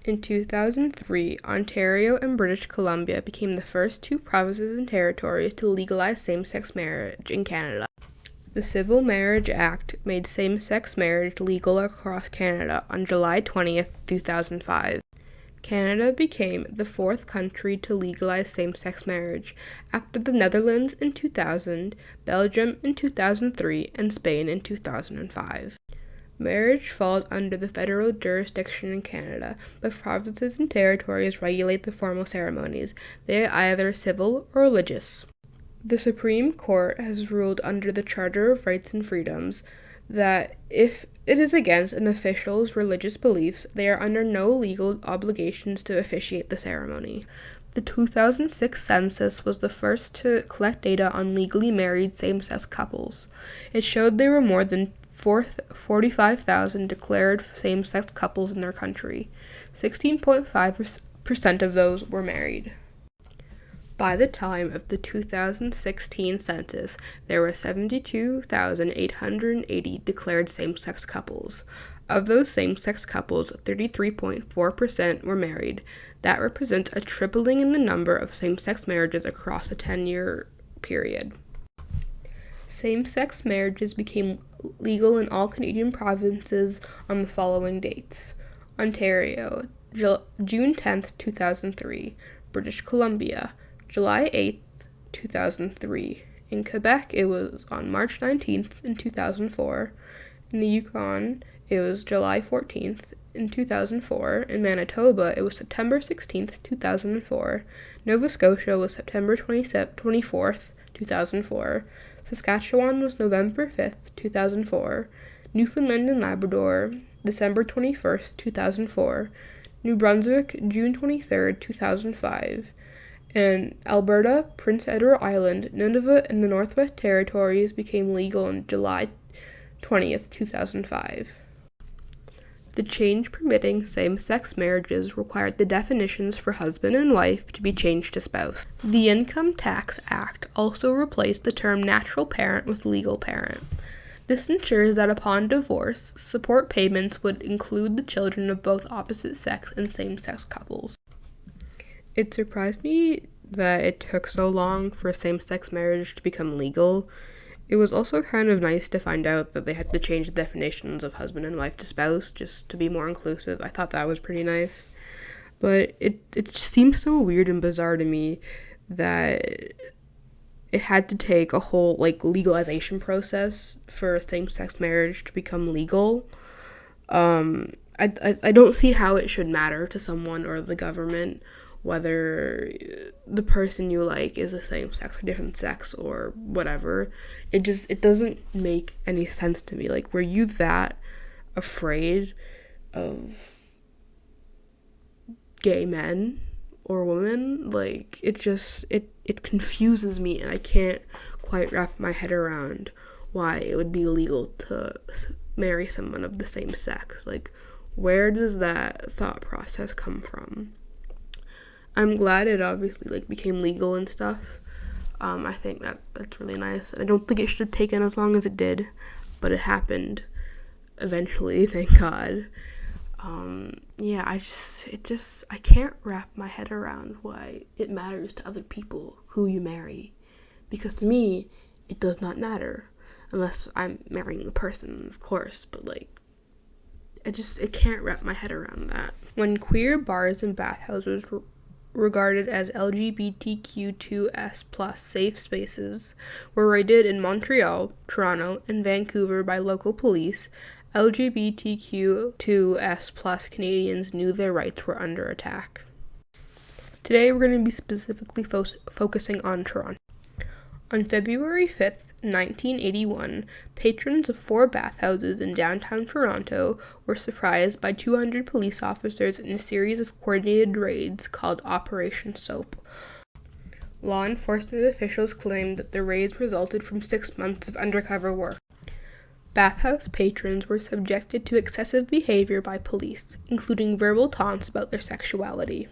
In 2003, Ontario and British Columbia became the first two provinces and territories to legalize same-sex marriage in Canada. The Civil Marriage Act made same-sex marriage legal across Canada on July 20th, 2005. Canada became the fourth country to legalize same-sex marriage, after the Netherlands in 2000, Belgium in 2003, and Spain in 2005. Marriage falls under the federal jurisdiction in Canada, but provinces and territories regulate the formal ceremonies. They are either civil or religious. The Supreme Court has ruled under the Charter of Rights and Freedoms that if it is against an official's religious beliefs, they are under no legal obligations to officiate the ceremony. The 2006 census was the first to collect data on legally married same-sex couples. It showed there were more than 45,000 declared same-sex couples in their country. 16.5% of those were married. By the time of the 2016 census, there were 72,880 declared same-sex couples. Of those same-sex couples, 33.4% were married. That represents a tripling in the number of same-sex marriages across a 10-year period. Same-sex marriages became legal in all Canadian provinces on the following dates: Ontario, June 10th, 2003; British Columbia, July 8th, 2003. In Quebec, it was on March 19th in 2004. In the Yukon, it was July 14th in 2004. In Manitoba, it was September 16th, 2004. Nova Scotia was September 24th, 2004. Saskatchewan was November 5th, 2004. Newfoundland and Labrador, December 21st, 2004. New Brunswick, June 23rd, 2005. In Alberta, Prince Edward Island, Nunavut, and the Northwest Territories became legal on July 20th, 2005. The change permitting same-sex marriages required the definitions for husband and wife to be changed to spouse. The Income Tax Act also replaced the term natural parent with legal parent. This ensures that upon divorce, support payments would include the children of both opposite sex and same-sex couples. It surprised me that it took so long for same-sex marriage to become legal. It was also kind of nice to find out that they had to change the definitions of husband and wife to spouse just to be more inclusive. I thought that was pretty nice. But it seems so weird and bizarre to me that it had to take a whole legalization process for same-sex marriage to become legal. I don't see how it should matter to someone or the government whether the person you like is the same sex or different sex or whatever. It doesn't make any sense to me. Were you that afraid of gay men or women? It confuses me, and I can't quite wrap my head around why it would be legal to marry someone of the same sex. Where does that thought process come from? I'm glad it obviously became legal and stuff. I think that's really nice. I don't think it should have taken as long as it did, but it happened eventually, thank God. I can't wrap my head around why it matters to other people who you marry, because to me, it does not matter, unless I'm marrying the person, of course, but I can't wrap my head around that. When queer bars and bathhouses were regarded as LGBTQ2S+ safe spaces were raided in Montreal, Toronto, and Vancouver by local police, LGBTQ2S+ Canadians knew their rights were under attack. Today we're going to be specifically focusing on Toronto. On February 5th, 1981, patrons of 4 bathhouses in downtown Toronto were surprised by 200 police officers in a series of coordinated raids called Operation Soap. Law enforcement officials claimed that the raids resulted from 6 months of undercover work. Bathhouse patrons were subjected to excessive behavior by police, including verbal taunts about their sexuality.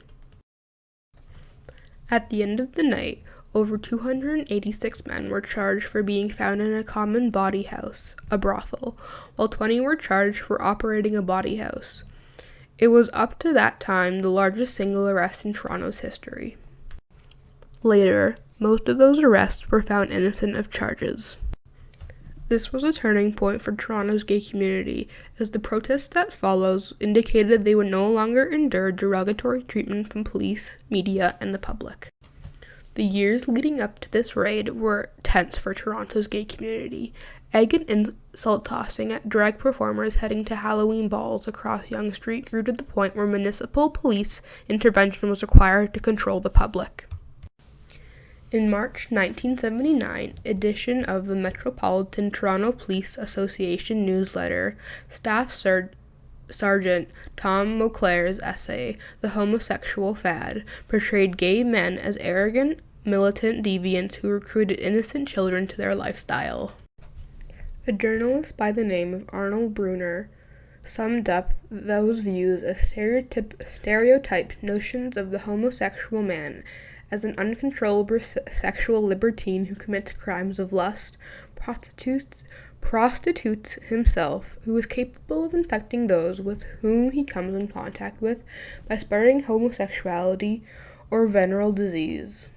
At the end of the night, over 286 men were charged for being found in a common bawdy house, a brothel, while 20 were charged for operating a bawdy house. It was up to that time the largest single arrest in Toronto's history. Later, most of those arrests were found innocent of charges. This was a turning point for Toronto's gay community, as the protests that follows indicated they would no longer endure derogatory treatment from police, media, and the public. The years leading up to this raid were tense for Toronto's gay community. Egg and insult tossing at drag performers heading to Halloween balls across Yonge Street grew to the point where municipal police intervention was required to control the public. In March 1979 edition of the Metropolitan Toronto Police Association newsletter, Staff Sergeant Tom Mauclair's essay, The Homosexual Fad, portrayed gay men as arrogant, militant deviants who recruited innocent children to their lifestyle. A journalist by the name of Arnold Bruner summed up those views as stereotyped notions of the homosexual man as an uncontrollable sexual libertine who commits crimes of lust, prostitutes himself, who is capable of infecting those with whom he comes in contact with by spreading homosexuality or venereal disease.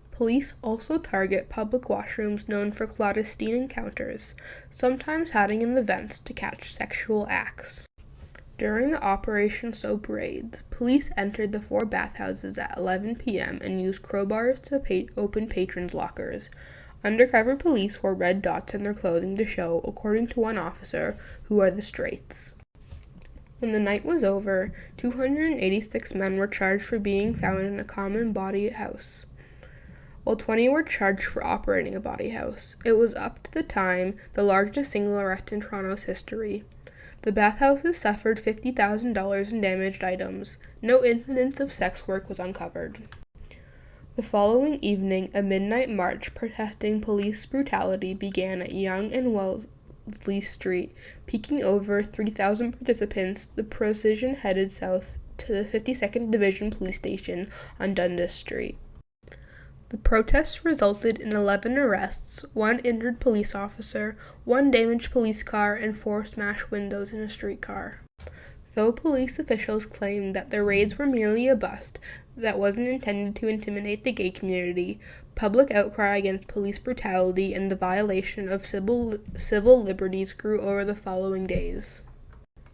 Police also target public washrooms known for clandestine encounters, sometimes hiding in the vents to catch sexual acts. During the Operation Soap raids, police entered the 4 bathhouses at 11 p.m. and used crowbars to open patrons' lockers. Undercover police wore red dots in their clothing to show, according to one officer, who are the straights. When the night was over, 286 men were charged for being found in a common bawdy house, while 20 were charged for operating a bawdy house. It was up to the time the largest single arrest in Toronto's history. The bathhouses suffered $50,000 in damaged items. No incidents of sex work was uncovered. The following evening, a midnight march protesting police brutality began at Yonge and Wellesley Street. Peaking over 3,000 participants, the procession headed south to the 52nd Division Police Station on Dundas Street. The protests resulted in 11 arrests, 1 injured police officer, 1 damaged police car, and 4 smashed windows in a streetcar. Though police officials claimed that the raids were merely a bust that wasn't intended to intimidate the gay community, public outcry against police brutality and the violation of civil liberties grew over the following days.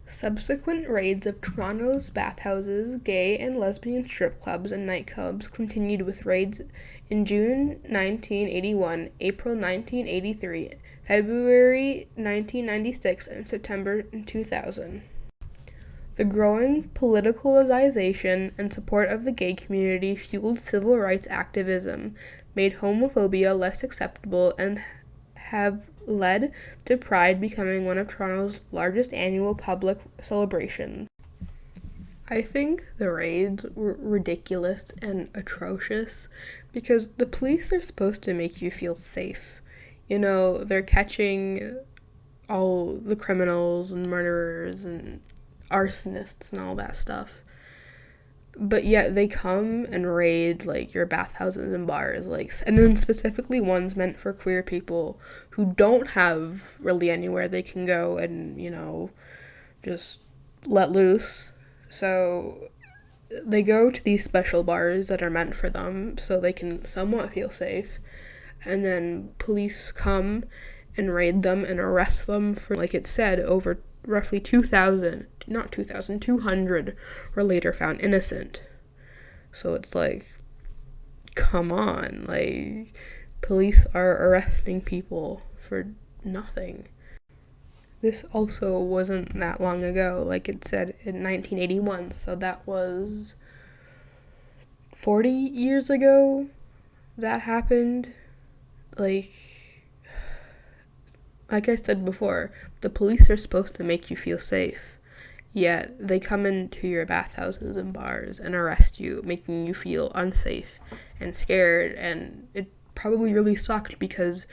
Subsequent raids of Toronto's bathhouses, gay and lesbian strip clubs, and nightclubs continued with raids in June 1981, April 1983, February 1996, and September 2000. The growing politicalization and support of the gay community fueled civil rights activism, made homophobia less acceptable, and have led to Pride becoming one of Toronto's largest annual public celebrations. I think the raids were ridiculous and atrocious because the police are supposed to make you feel safe. You know, they're catching all the criminals and murderers and arsonists and all that stuff. But yet they come and raid like your bathhouses and bars, and then specifically ones meant for queer people who don't have really anywhere they can go and, just let loose. So they go to these special bars that are meant for them so they can somewhat feel safe. And then police come and raid them and arrest them for, like it said, over roughly 200 were later found innocent. So it's like, come on, police are arresting people for nothing. This also wasn't that long ago, like it said, in 1981, so that was 40 years ago that happened. Like I said before, the police are supposed to make you feel safe, yet they come into your bathhouses and bars and arrest you, making you feel unsafe and scared, and it probably really sucked because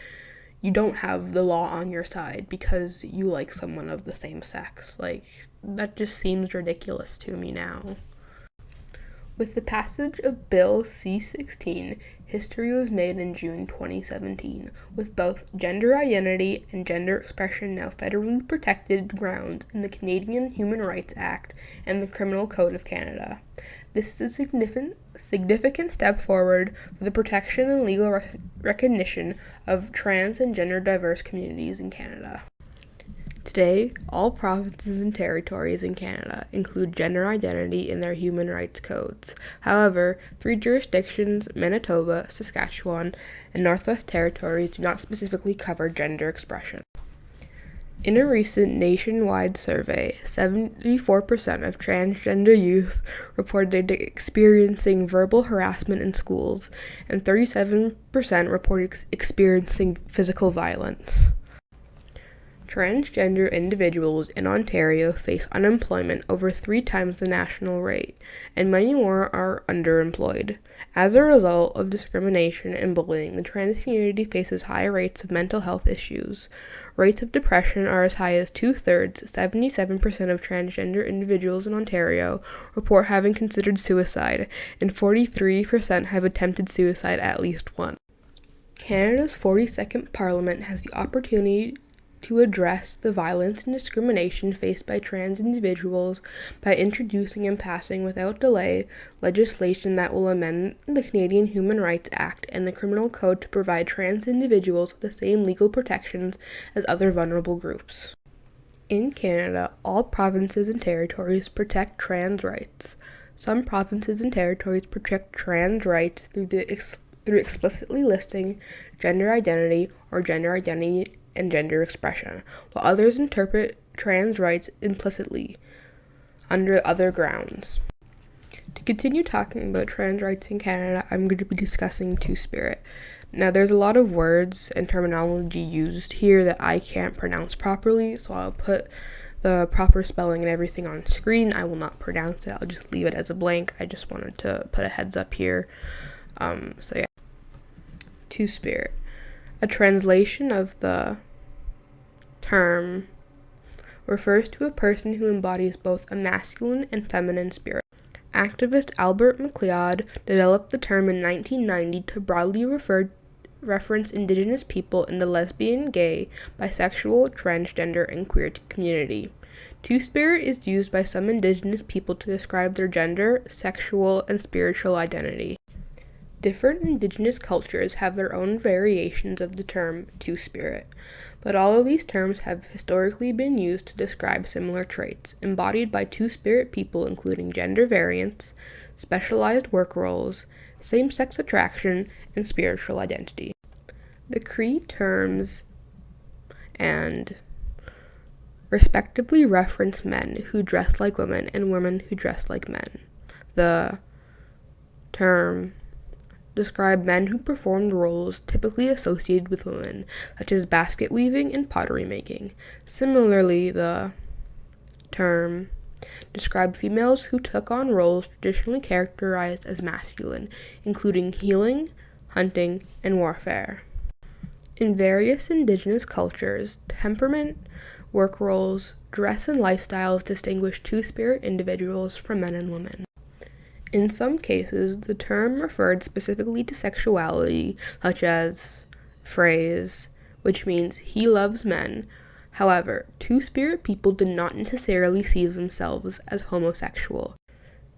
you don't have the law on your side because you like someone of the same sex. That just seems ridiculous to me now. With the passage of Bill C-16, history was made in June 2017, with both gender identity and gender expression now federally protected grounds in the Canadian Human Rights Act and the Criminal Code of Canada. This is a significant step forward for the protection and legal recognition of trans and gender diverse communities in Canada. Today, all provinces and territories in Canada include gender identity in their human rights codes. However, 3 jurisdictions, Manitoba, Saskatchewan, and Northwest Territories, do not specifically cover gender expression. In a recent nationwide survey, 74% of transgender youth reported experiencing verbal harassment in schools, and 37% reported experiencing physical violence. Transgender individuals in Ontario face unemployment over 3 times the national rate, and many more are underemployed. As a result of discrimination and bullying, the trans community faces high rates of mental health issues. Rates of depression are as high as 2/3. 77% of transgender individuals in Ontario report having considered suicide, and 43% have attempted suicide at least once. Canada's 42nd Parliament has the opportunity to address the violence and discrimination faced by trans individuals by introducing and passing without delay legislation that will amend the Canadian Human Rights Act and the Criminal Code to provide trans individuals with the same legal protections as other vulnerable groups. In Canada, all provinces and territories protect trans rights. Some provinces and territories protect trans rights through explicitly listing gender identity or gender identity and gender expression, while others interpret trans rights implicitly under other grounds. To continue talking about trans rights in Canada, I'm going to be discussing Two-Spirit. Now, there's a lot of words and terminology used here that I can't pronounce properly, so I'll put the proper spelling and everything on screen. I will not pronounce it. I'll just leave it as a blank. I just wanted to put a heads up here. Two-Spirit. A translation of the term refers to a person who embodies both a masculine and feminine spirit. Activist Albert McLeod developed the term in 1990 to broadly reference Indigenous people in the lesbian, gay, bisexual, transgender, and queer community. Two-Spirit is used by some Indigenous people to describe their gender, sexual, and spiritual identity. Different Indigenous cultures have their own variations of the term Two-Spirit, but all of these terms have historically been used to describe similar traits embodied by Two-Spirit people, including gender variance, specialized work roles, same-sex attraction, and spiritual identity. The Cree terms and respectively reference men who dress like women and women who dress like men. The term describe men who performed roles typically associated with women, such as basket weaving and pottery making. Similarly, the term describe females who took on roles traditionally characterized as masculine, including healing, hunting, and warfare. In various Indigenous cultures, temperament, work roles, dress, and lifestyles distinguish Two-Spirit individuals from men and women. In some cases, the term referred specifically to sexuality, such as phrase, which means he loves men. However, Two-Spirit people did not necessarily see themselves as homosexual.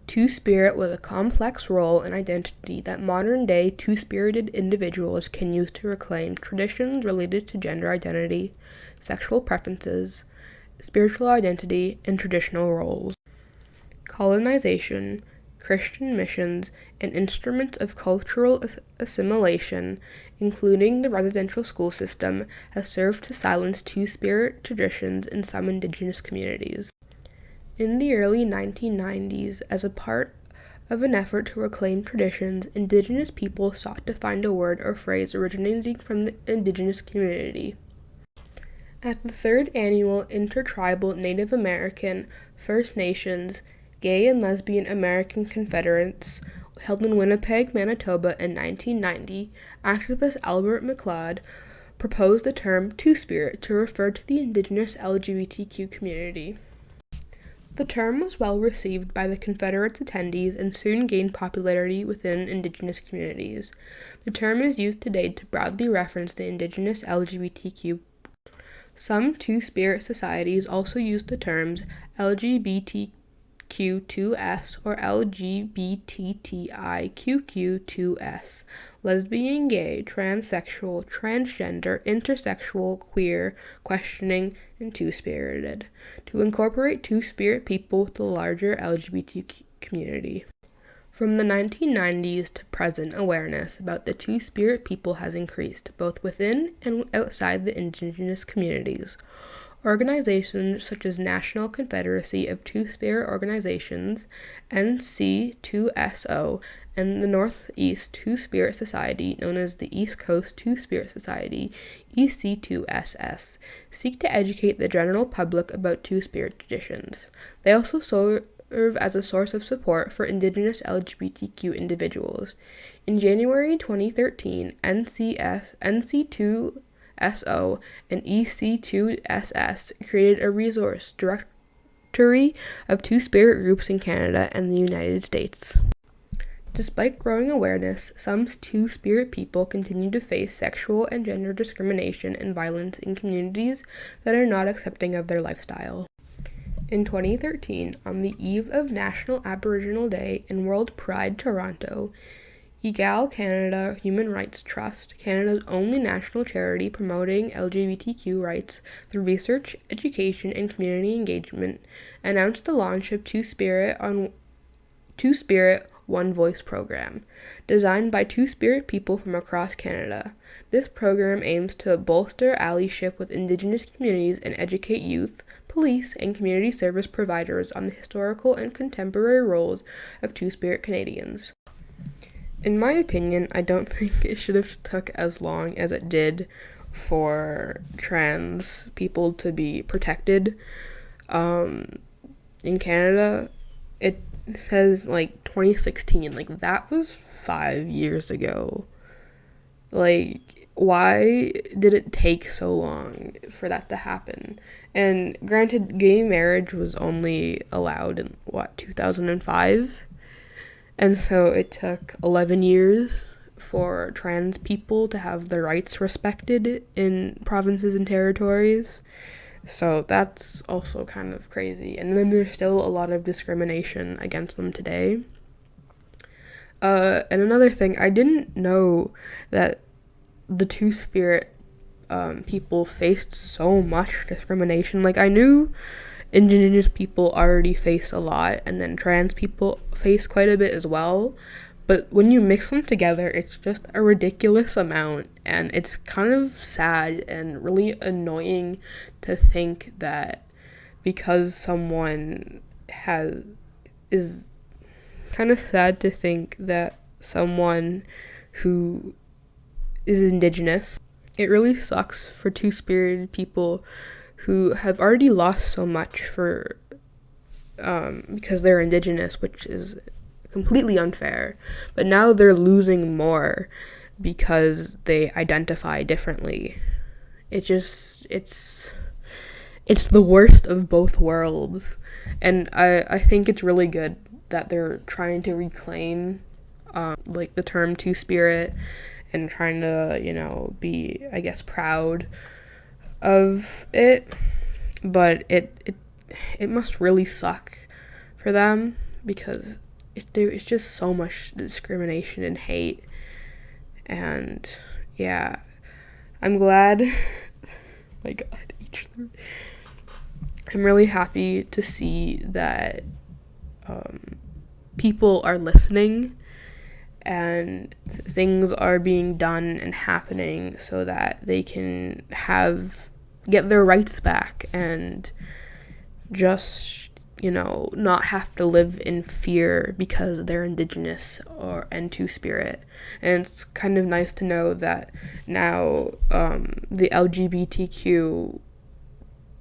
Two-Spirit was a complex role and identity that modern-day two-spirited individuals can use to reclaim traditions related to gender identity, sexual preferences, spiritual identity, and traditional roles. Colonization, Christian missions, and instruments of cultural assimilation, including the residential school system, has served to silence Two-Spirit traditions in some Indigenous communities. In the early 1990s, as a part of an effort to reclaim traditions, Indigenous people sought to find a word or phrase originating from the Indigenous community. At the 3rd Annual Intertribal Native American, First Nations, Gay and Lesbian American Confederates, held in Winnipeg, Manitoba in 1990, activist Albert McLeod proposed the term Two-Spirit to refer to the Indigenous LGBTQ community. The term was well received by the Confederates' attendees and soon gained popularity within Indigenous communities. The term is used today to broadly reference the Indigenous LGBTQ. Some Two-Spirit societies also use the terms LGBTQ2S or LGBTTIQQ2S, lesbian, gay, transsexual, transgender, intersexual, queer, questioning, and two-spirited, to incorporate two-spirit people with the larger LGBTQ community. From the 1990s to present, awareness about the two-spirit people has increased, both within and outside the Indigenous communities. Organizations such as National Confederacy of Two-Spirit Organizations, NC2SO, and the Northeast Two-Spirit Society, known as the East Coast Two-Spirit Society, EC2SS, seek to educate the general public about two-spirit traditions. They also serve as a source of support for Indigenous LGBTQ individuals. In January 2013, NC2SO and EC2SS created a resource directory of two-spirit groups in Canada and the United States. Despite growing awareness, some two-spirit people continue to face sexual and gender discrimination and violence in communities that are not accepting of their lifestyle. In 2013, on the eve of National Aboriginal Day and World Pride Toronto, Egal Canada Human Rights Trust, Canada's only national charity promoting LGBTQ rights through research, education, and community engagement, announced the launch of Two-Spirit One Voice program, designed by two-spirit people from across Canada. This program aims to bolster allyship with Indigenous communities and educate youth, police, and community service providers on the historical and contemporary roles of two-spirit Canadians. In my opinion, I don't think it should have took as long as it did for trans people to be protected. In Canada, it says 2016, that was 5 years ago. Why did it take so long for that to happen? And granted, gay marriage was only allowed in 2005, and so it took 11 years for trans people to have their rights respected in provinces and territories. So that's also kind of crazy. And then there's still a lot of discrimination against them today. And another thing, I didn't know that the two-spirit people faced so much discrimination. I knew Indigenous people already face a lot, and then trans people face quite a bit as well. But when you mix them together, it's just a ridiculous amount, and it's kind of sad and really annoying to think that because someone is kind of sad to think that someone who is Indigenous, it really sucks for two-spirited people who have already lost so much because they're Indigenous, which is completely unfair, but now they're losing more because they identify differently. It's the worst of both worlds, and I think it's really good that they're trying to reclaim the term two-spirit and trying to be, I guess, proud of it, but it must really suck for them because there's just so much discrimination and hate. And yeah, I'm glad my god, I'm really happy to see that people are listening and things are being done and happening so that they can get their rights back and just, not have to live in fear because they're Indigenous and two-spirit. And it's kind of nice to know that now the LGBTQ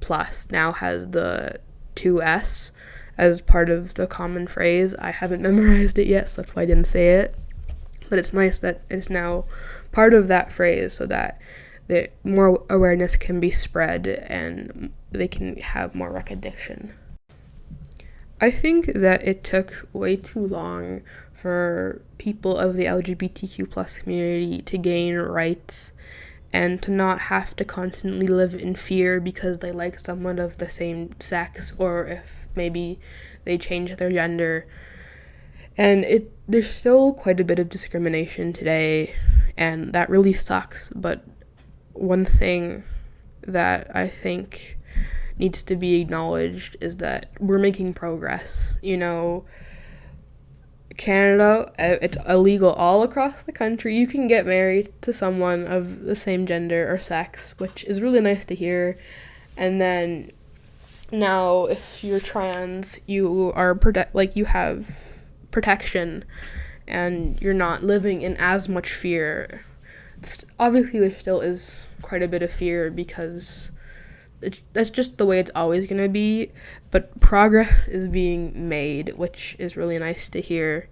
plus now has the 2S as part of the common phrase. I haven't memorized it yet, so that's why I didn't say it. But it's nice that it's now part of that phrase so that more awareness can be spread and they can have more recognition. I think that it took way too long for people of the LGBTQ plus community to gain rights and to not have to constantly live in fear because they like someone of the same sex, or if maybe they change their gender. And there's still quite a bit of discrimination today, and that really sucks. But one thing that I think needs to be acknowledged is that we're making progress. Canada, it's illegal all across the country. You can get married to someone of the same gender or sex, which is really nice to hear. And then now, if you're trans, you are you have protection, and you're not living in as much fear. Obviously, there still is quite a bit of fear because that's just the way it's always going to be, but progress is being made, which is really nice to hear.